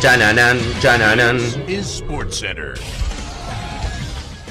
Chananan, chananan. SportsCenter.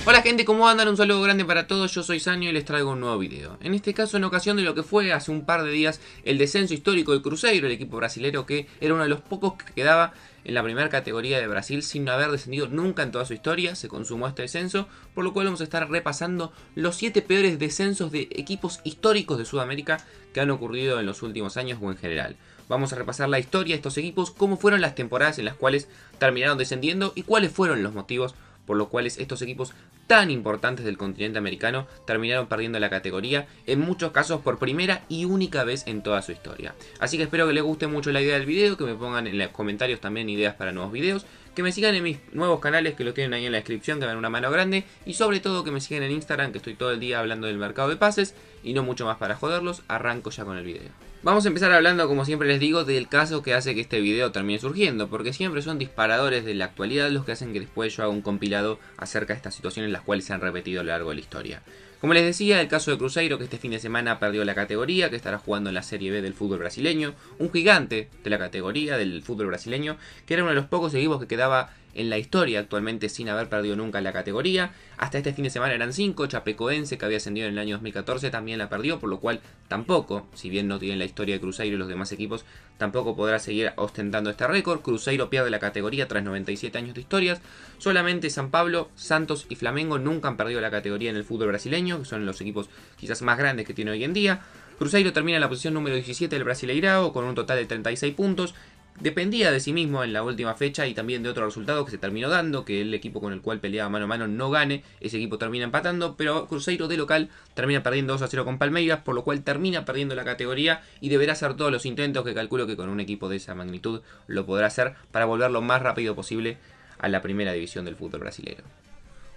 Hola gente, ¿cómo andan? Un saludo grande para todos, yo soy Sanio y les traigo un nuevo video. En este caso, en ocasión de lo que fue hace un par de días el descenso histórico del Cruzeiro, el equipo brasilero que era uno de los pocos que quedaba en la primera categoría de Brasil sin haber descendido nunca en toda su historia. Se consumó este descenso, por lo cual vamos a estar repasando los 7 peores descensos de equipos históricos de Sudamérica que han ocurrido en los últimos años o en general. Vamos a repasar la historia de estos equipos, cómo fueron las temporadas en las cuales terminaron descendiendo y cuáles fueron los motivos por los cuales estos equipos tan importantes del continente americano terminaron perdiendo la categoría, en muchos casos por primera y única vez en toda su historia. Así que espero que les guste mucho la idea del video, que me pongan en los comentarios también ideas para nuevos videos, que me sigan en mis nuevos canales que los tienen ahí en la descripción, que me dan una mano grande, y sobre todo que me sigan en Instagram, que estoy todo el día hablando del mercado de pases, y no mucho más para joderlos. Arranco ya con el video. Vamos a empezar hablando, como siempre les digo, del caso que hace que este video termine surgiendo, porque siempre son disparadores de la actualidad los que hacen que después yo haga un compilado acerca de estas situaciones en las cuales se han repetido a lo largo de la historia. Como les decía, el caso de Cruzeiro, que este fin de semana perdió la categoría, que estará jugando en la Serie B del fútbol brasileño, un gigante de la categoría del fútbol brasileño, que era uno de los pocos equipos que quedaba en la historia actualmente sin haber perdido nunca la categoría. Hasta este fin de semana eran 5, Chapecoense, que había ascendido en el año 2014, también la perdió, por lo cual tampoco, si bien no tienen la historia de Cruzeiro y los demás equipos, tampoco podrá seguir ostentando este récord. Cruzeiro pierde la categoría tras 97 años de historias. Solamente San Pablo, Santos y Flamengo nunca han perdido la categoría en el fútbol brasileño, que son los equipos quizás más grandes que tiene hoy en día. Cruzeiro termina en la posición número 17 del Brasileirao con un total de 36 puntos. Dependía de sí mismo en la última fecha y también de otro resultado que se terminó dando, que el equipo con el cual peleaba mano a mano no gane, ese equipo termina empatando, pero Cruzeiro de local termina perdiendo 2-0 con Palmeiras, por lo cual termina perdiendo la categoría y deberá hacer todos los intentos que calculo que con un equipo de esa magnitud lo podrá hacer para volver lo más rápido posible a la primera división del fútbol brasileño.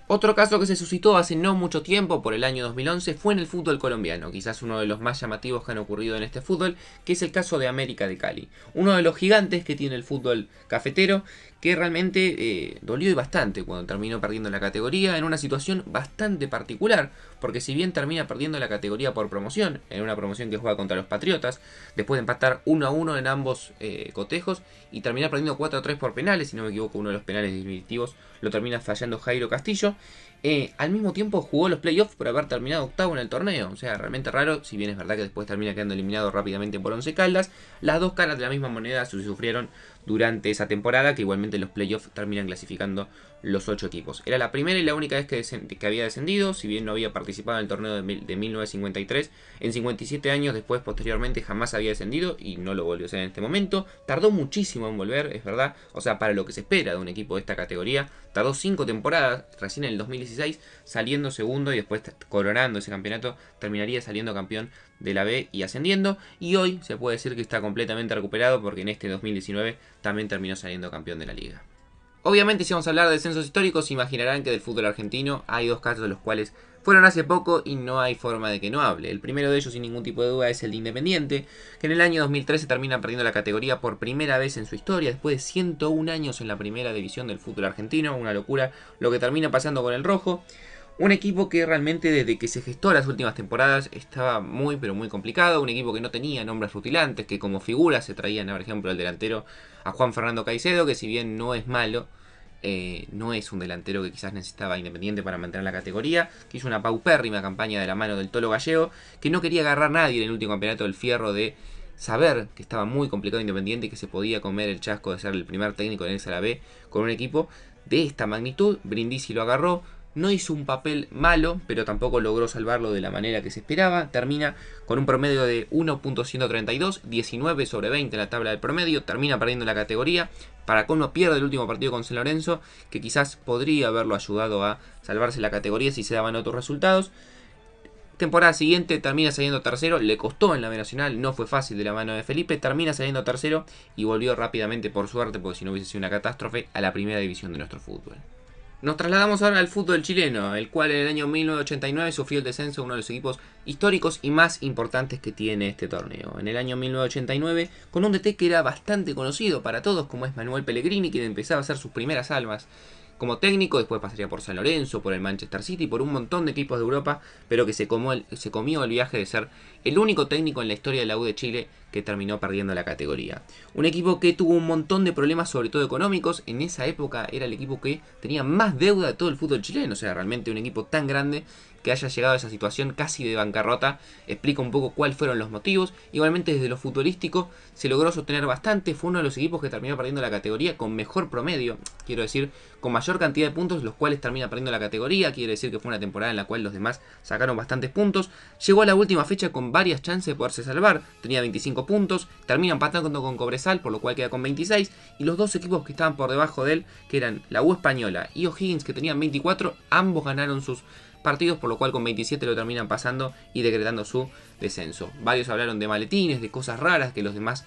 Otro caso que se suscitó hace no mucho tiempo, por el año 2011, fue en el fútbol colombiano, quizás uno de los más llamativos que han ocurrido en este fútbol, que es el caso de América de Cali. Uno de los gigantes que tiene el fútbol cafetero, que realmente dolió y bastante cuando terminó perdiendo la categoría en una situación bastante particular, porque si bien termina perdiendo la categoría por promoción, en una promoción que juega contra los Patriotas, después de empatar 1-1 en ambos cotejos y termina perdiendo 4-3 por penales, si no me equivoco uno de los penales definitivos lo termina fallando Jairo Castillo. Al mismo tiempo jugó los playoffs por haber terminado octavo en el torneo, o sea, realmente raro, si bien es verdad que después termina quedando eliminado rápidamente por Once Caldas. Las dos caras de la misma moneda se sufrieron durante esa temporada, que igualmente los playoffs terminan clasificando los 8 equipos. Era la primera y la única vez que había descendido, si bien no había participado en el torneo de 1953, en 57 años después, posteriormente, jamás había descendido y no lo volvió a hacer en este momento. Tardó muchísimo en volver, es verdad, o sea, para lo que se espera de un equipo de esta categoría, tardó 5 temporadas, recién en el 2016, saliendo segundo y después coronando ese campeonato, terminaría saliendo campeón de la B y ascendiendo, y hoy se puede decir que está completamente recuperado porque en este 2019 también terminó saliendo campeón de la liga. Obviamente, si vamos a hablar de descensos históricos, se imaginarán que del fútbol argentino hay dos casos de los cuales fueron hace poco y no hay forma de que no hable. El primero de ellos, sin ningún tipo de duda, es el de Independiente, que en el año 2013 termina perdiendo la categoría por primera vez en su historia, después de 101 años en la primera división del fútbol argentino. Una locura lo que termina pasando con el rojo. Un equipo que realmente desde que se gestó las últimas temporadas estaba muy pero muy complicado. Un equipo que no tenía nombres rutilantes, que como figuras se traían, por ejemplo, el delantero a Juan Fernando Caicedo, que si bien no es malo, no es un delantero que quizás necesitaba Independiente para mantener la categoría, que hizo una paupérrima campaña de la mano del Tolo Gallego, que no quería agarrar a nadie en el último campeonato del Fierro, de saber que estaba muy complicado Independiente y que se podía comer el chasco de ser el primer técnico en el B con un equipo de esta magnitud. Brindisi lo agarró. No hizo un papel malo, pero tampoco logró salvarlo de la manera que se esperaba. Termina con un promedio de 1.132, 19 sobre 20 en la tabla del promedio. Termina perdiendo la categoría. Para colmo pierde el último partido con San Lorenzo, que quizás podría haberlo ayudado a salvarse la categoría si se daban otros resultados. Temporada siguiente termina saliendo tercero, le costó en la B Nacional, no fue fácil de la mano de Felipe, termina saliendo tercero y volvió rápidamente, por suerte, porque si no hubiese sido una catástrofe, a la primera división de nuestro fútbol. Nos trasladamos ahora al fútbol chileno, el cual en el año 1989 sufrió el descenso de uno de los equipos históricos y más importantes que tiene este torneo. En el año 1989, con un DT que era bastante conocido para todos, como es Manuel Pellegrini, quien empezaba a hacer sus primeras almas como técnico, después pasaría por San Lorenzo, por el Manchester City, por un montón de equipos de Europa, pero que se comió el viaje de ser el único técnico en la historia de la U de Chile que terminó perdiendo la categoría. Un equipo que tuvo un montón de problemas, sobre todo económicos. En esa época era el equipo que tenía más deuda de todo el fútbol chileno. O sea, realmente un equipo tan grande que haya llegado a esa situación casi de bancarrota explica un poco cuáles fueron los motivos. Igualmente desde lo futbolístico se logró sostener bastante. Fue uno de los equipos que terminó perdiendo la categoría con mejor promedio, quiero decir, con mayor cantidad de puntos, los cuales termina perdiendo la categoría. Quiere decir que fue una temporada en la cual los demás sacaron bastantes puntos. Llegó a la última fecha con varias chances de poderse salvar. Tenía 25 puntos, termina empatando con Cobresal, por lo cual queda con 26. Y los dos equipos que estaban por debajo de él, que eran la U Española y O'Higgins, que tenían 24, ambos ganaron sus partidos, por lo cual con 27 lo terminan pasando y decretando su descenso. Varios hablaron de maletines, de cosas raras que los demás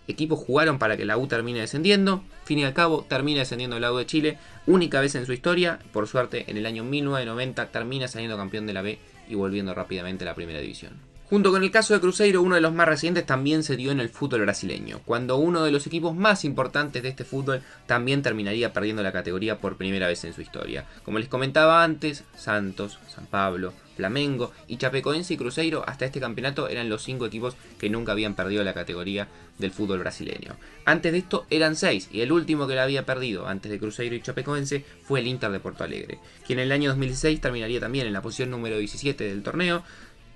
equipos jugaron para que la U termine descendiendo. Fin y al cabo, termina descendiendo la U de Chile, única vez en su historia. Por suerte, en el año 1990 termina saliendo campeón de la B y volviendo rápidamente a la primera división. Junto con el caso de Cruzeiro, uno de los más recientes también se dio en el fútbol brasileño, cuando uno de los equipos más importantes de este fútbol también terminaría perdiendo la categoría por primera vez en su historia. Como les comentaba antes, Santos, San Pablo, Flamengo y Chapecoense y Cruzeiro hasta este campeonato eran los 5 equipos que nunca habían perdido la categoría del fútbol brasileño. Antes de esto eran 6 y el último que la había perdido antes de Cruzeiro y Chapecoense fue el Inter de Porto Alegre, quien en el año 2016 terminaría también en la posición número 17 del torneo,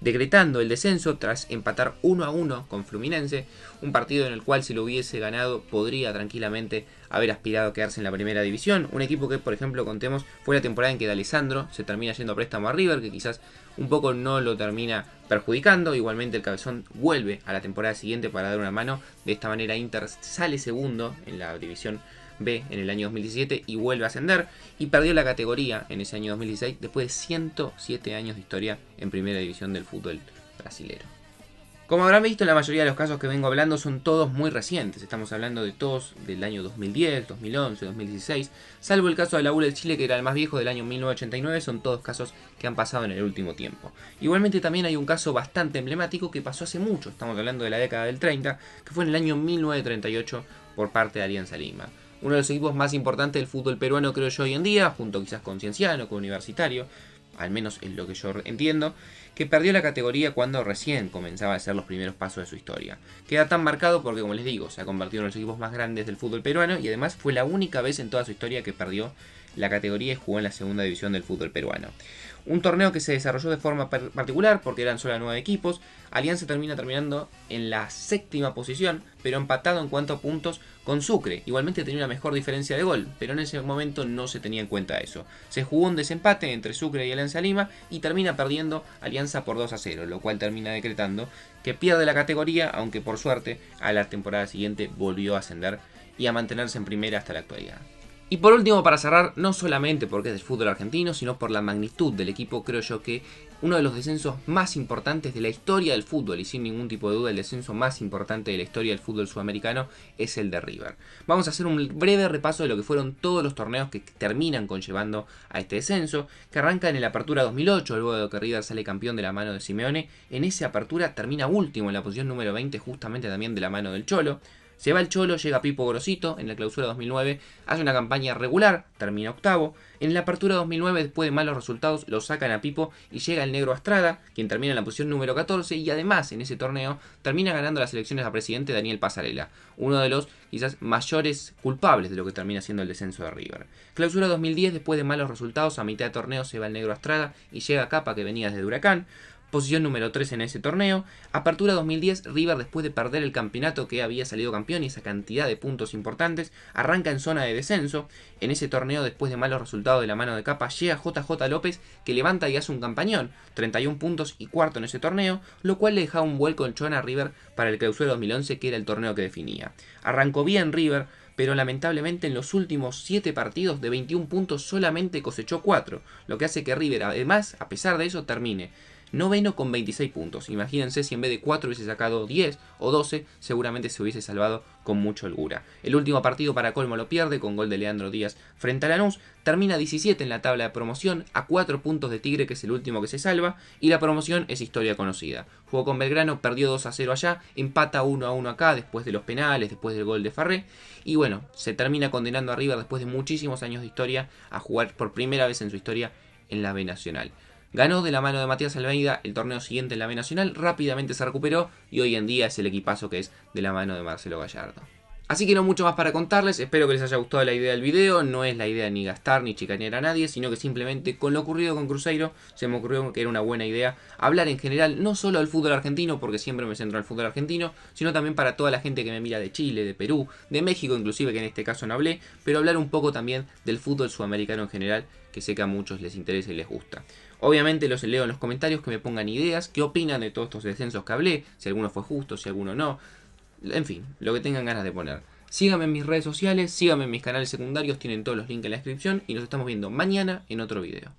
decretando el descenso tras empatar 1-1 con Fluminense, un partido en el cual si lo hubiese ganado podría tranquilamente haber aspirado a quedarse en la primera división. Un equipo que, por ejemplo, contemos, fue la temporada en que D'Alessandro se termina yendo a préstamo a River, que quizás un poco no lo termina perjudicando. Igualmente el Cabezón vuelve a la temporada siguiente para dar una mano. De esta manera Inter sale segundo en la división B en el año 2017 y vuelve a ascender, y perdió la categoría en ese año 2016 después de 107 años de historia en primera división del fútbol brasilero. Como habrán visto, la mayoría de los casos que vengo hablando son todos muy recientes. Estamos hablando de todos del año 2010, 2011, 2016, salvo el caso de la U de Chile, que era el más viejo, del año 1989, son todos casos que han pasado en el último tiempo. Igualmente también hay un caso bastante emblemático que pasó hace mucho, estamos hablando de la década del 30, que fue en el año 1938 por parte de Alianza Lima. Uno de los equipos más importantes del fútbol peruano, creo yo, hoy en día, junto quizás con Cienciano, con Universitario, al menos es lo que yo entiendo, que perdió la categoría cuando recién comenzaba a hacer los primeros pasos de su historia. Queda tan marcado porque, como les digo, se ha convertido en uno de los equipos más grandes del fútbol peruano y además fue la única vez en toda su historia que perdió la categoría y jugó en la segunda división del fútbol peruano. Un torneo que se desarrolló de forma particular porque eran solo 9 equipos. Alianza terminando en la 7ª posición, pero empatado en cuanto a puntos con Sucre. Igualmente tenía una mejor diferencia de gol, pero en ese momento no se tenía en cuenta eso. Se jugó un desempate entre Sucre y Alianza Lima y termina perdiendo Alianza por 2-0, lo cual termina decretando que pierde la categoría, aunque por suerte a la temporada siguiente volvió a ascender y a mantenerse en primera hasta la actualidad. Y por último, para cerrar, no solamente porque es del fútbol argentino, sino por la magnitud del equipo, creo yo que uno de los descensos más importantes de la historia del fútbol, y sin ningún tipo de duda el descenso más importante de la historia del fútbol sudamericano, es el de River. Vamos a hacer un breve repaso de lo que fueron todos los torneos que terminan conllevando a este descenso, que arranca en el Apertura 2008, luego de que River sale campeón de la mano de Simeone. En esa Apertura termina último en la posición número 20, justamente también de la mano del Cholo. Se va el Cholo, llega Pipo Grosito en la Clausura 2009, hace una campaña regular, termina octavo. En la Apertura 2009, después de malos resultados, lo sacan a Pipo y llega el Negro Astrada, quien termina en la posición número 14, y además en ese torneo termina ganando las elecciones a presidente Daniel Pasarela, uno de los quizás mayores culpables de lo que termina siendo el descenso de River. Clausura 2010, después de malos resultados, a mitad de torneo se va el Negro Astrada y llega Capa, que venía desde Huracán. Posición número 3 en ese torneo. Apertura 2010, River, después de perder el campeonato que había salido campeón y esa cantidad de puntos importantes, arranca en zona de descenso. En ese torneo, después de malos resultados de la mano de Capa, llega JJ López, que levanta y hace un campañón, 31 puntos y cuarto en ese torneo, lo cual le dejaba un buen colchón a River para el Clausura 2011, que era el torneo que definía. Arrancó bien River, pero lamentablemente en los últimos 7 partidos de 21 puntos solamente cosechó 4, lo que hace que River, además, a pesar de eso, termine noveno con 26 puntos. Imagínense si en vez de 4 hubiese sacado 10 o 12, seguramente se hubiese salvado con mucha holgura. El último partido para colmo lo pierde con gol de Leandro Díaz frente a Lanús. Termina 17 en la tabla de promoción, a 4 puntos de Tigre, que es el último que se salva, y la promoción es historia conocida. Jugó con Belgrano, perdió 2-0 allá, empata 1-1 acá después de los penales, después del gol de Farré, y bueno, se termina condenando a River después de muchísimos años de historia a jugar por primera vez en su historia en la B Nacional. Ganó de la mano de Matías Almeida el torneo siguiente en la B Nacional, rápidamente se recuperó y hoy en día es el equipazo que es de la mano de Marcelo Gallardo. Así que no mucho más para contarles, espero que les haya gustado la idea del video. No es la idea ni gastar ni chicanear a nadie, sino que simplemente con lo ocurrido con Cruzeiro se me ocurrió que era una buena idea hablar en general, no solo del fútbol argentino, porque siempre me centro en el fútbol argentino, sino también para toda la gente que me mira de Chile, de Perú, de México inclusive, que en este caso no hablé, pero hablar un poco también del fútbol sudamericano en general, que sé que a muchos les interesa y les gusta. Obviamente los leo en los comentarios, que me pongan ideas, qué opinan de todos estos descensos que hablé, si alguno fue justo, si alguno no. En fin, lo que tengan ganas de poner. Síganme en mis redes sociales, síganme en mis canales secundarios, tienen todos los links en la descripción y nos estamos viendo mañana en otro video.